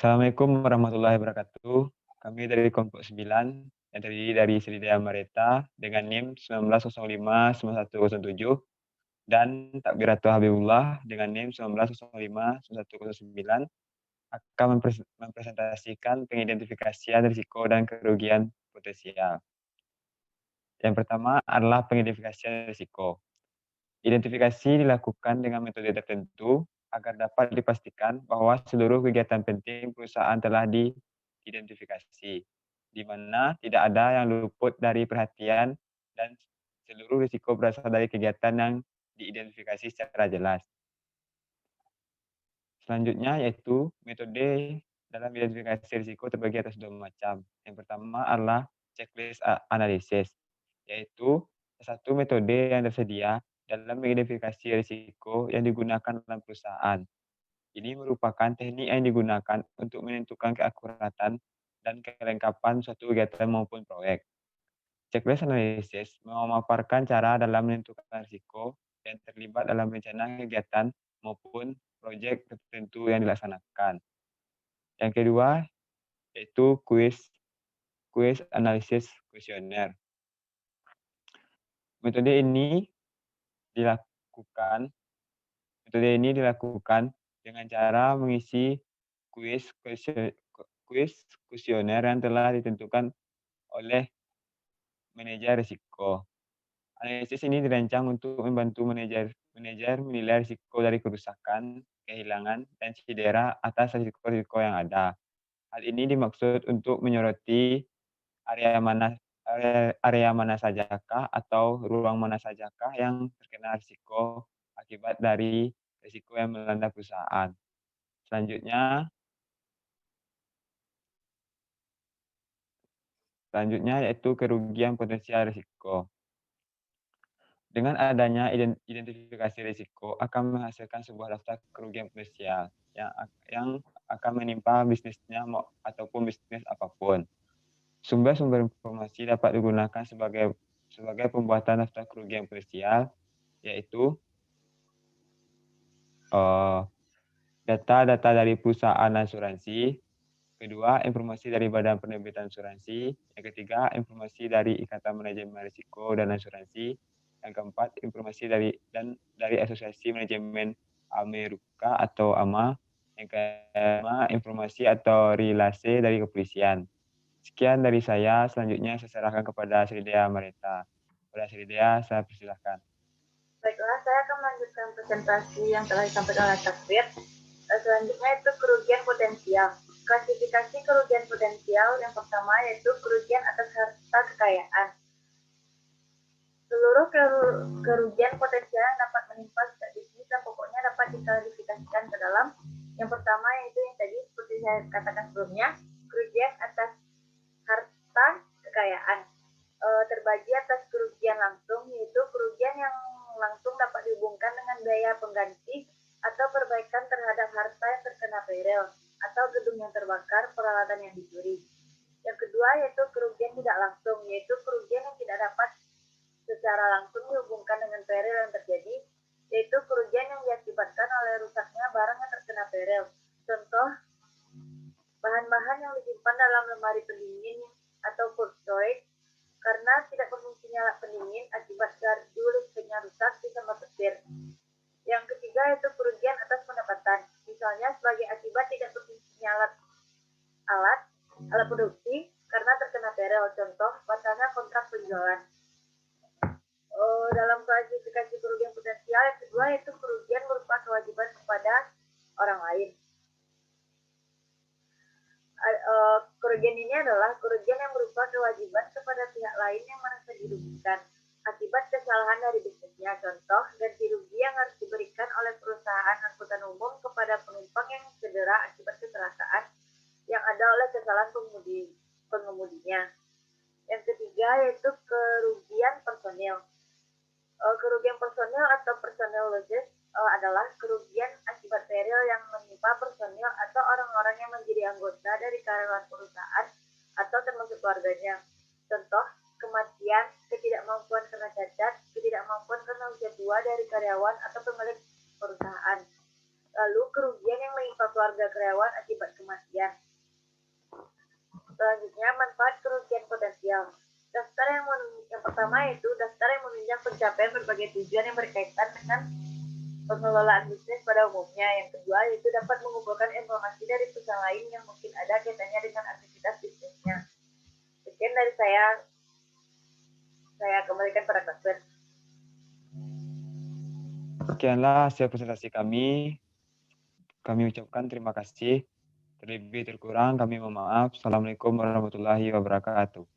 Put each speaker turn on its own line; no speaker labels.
Assalamualaikum warahmatullahi wabarakatuh. Kami dari kelompok 9 yang terdiri dari Sridaya Mareta dengan NIM 19059107 dan Takbiratul Habibullah dengan NIM 19059109 akan mempresentasikan pengidentifikasian risiko dan kerugian potensial. Yang pertama adalah pengidentifikasian risiko. Identifikasi dilakukan dengan metode tertentu agar dapat dipastikan bahwa seluruh kegiatan penting perusahaan telah diidentifikasi, di mana tidak ada yang luput dari perhatian dan seluruh risiko berasal dari kegiatan yang diidentifikasi secara jelas. Selanjutnya yaitu metode dalam identifikasi risiko terbagi atas dua macam. Yang pertama adalah checklist analisis, yaitu satu metode yang tersedia dalam mengidentifikasi risiko yang digunakan dalam perusahaan. Ini merupakan teknik yang digunakan untuk menentukan keakuratan dan kelengkapan suatu kegiatan maupun proyek. Checklist analisis memaparkan cara dalam menentukan risiko yang terlibat dalam rencana kegiatan maupun proyek tertentu yang dilaksanakan. Yang kedua yaitu quiz analisis kuesioner. Metode ini dilakukan dengan cara mengisi quiz kuesioner yang telah ditentukan oleh manajer risiko. Analisis ini dirancang untuk membantu manajer menilai risiko dari kerusakan, kehilangan, dan cedera atas risiko-risiko yang ada. Hal ini dimaksud untuk menyoroti area mana sajakah atau ruang mana sajakah yang terkena risiko akibat dari risiko yang melanda perusahaan. Selanjutnya yaitu kerugian potensial risiko. Dengan adanya identifikasi risiko akan menghasilkan sebuah daftar kerugian potensial yang akan menimpa bisnisnya ataupun bisnis apapun. Sumber-sumber informasi dapat digunakan sebagai pembuatan daftar kerugian potensial, yaitu data-data dari perusahaan asuransi, kedua, informasi dari Badan Penerbitan Asuransi, yang ketiga, informasi dari Ikatan Manajemen Risiko dan Asuransi, yang keempat, informasi dari Asosiasi Manajemen Amerika atau AMA, yang kelima, informasi atau relasi dari kepolisian. Sekian dari saya, selanjutnya saya serahkan kepada Sridaya Mareta. Kepada Sridaya, saya persilahkan.
Baiklah, saya akan melanjutkan presentasi yang telah disampaikan oleh Takbir. Selanjutnya itu kerugian potensial. Klasifikasi kerugian potensial yang pertama yaitu kerugian atas harta kekayaan. Seluruh kerugian potensial yang dapat menimpa setiap bisnis dan pokoknya dapat diklasifikasikan ke dalam yang pertama yaitu yang tadi seperti saya katakan sebelumnya, kerugian atas harta kekayaan. Terbagi atas kerugian langsung yaitu kerugian yang langsung dapat dihubungkan dengan biaya pengganti atau perbaikan terhadap harta yang terkena peril atau gedung yang terbakar, peralatan yang dicuri. Yang kedua yaitu kerugian tidak langsung, yaitu kerugian yang tidak dapat secara langsung dihubungkan dengan peril yang terjadi, yaitu kerugian yang diakibatkan oleh rusaknya barang yang terkena peril. Contoh, bahan-bahan yang disimpan dalam lemari pendingin atau cold storage karena tidak berfungsinya alat pendingin akibat gardu listriknya rusak bisa petir. Yang ketiga yaitu kerugian atas pendapatan, misalnya sebagai akibat tidak berfungsinya alat produksi karena terkena peril. Contoh, batalnya kontrak penjualan. Dalam klasifikasi kerugian potensial yang kedua yaitu kerugian berupa kewajiban kepada orang lain. Kerugian ini adalah kerugian yang berupa kewajiban kepada pihak lain yang merasa dirugikan akibat kesalahan dari bisnisnya. Contoh, ganti rugi yang harus diberikan oleh perusahaan angkutan umum kepada penumpang yang cedera akibat kecelakaan yang ada oleh kesalahan pengemudinya. Yang ketiga yaitu kerugian personil. Kerugian personil atau personal losses adalah kerugian akibat peril yang menimpa personil atau orang-orang yang menjadi anggota dari karyawan perusahaan atau termasuk keluarganya. Contoh, kematian, ketidakmampuan karena cacat, ketidakmampuan karena usia tua dari karyawan atau pemilik perusahaan. Lalu kerugian yang menimpa keluarga karyawan akibat kematian. Selanjutnya, manfaat kerugian potensial. Daftar yang pertama itu daftar yang menunjang pencapaian berbagai tujuan yang berkaitan dengan pengelolaan bisnis pada umumnya. Yang kedua, yaitu dapat mengumpulkan informasi dari perusahaan lain yang mungkin ada kaitannya dengan aktivitas bisnisnya. Sekian dari saya kembalikan pada Kak.
Sekianlah hasil presentasi kami. Kami ucapkan terima kasih. Terlebih terkurang kami mohon maaf. Assalamualaikum warahmatullahi wabarakatuh.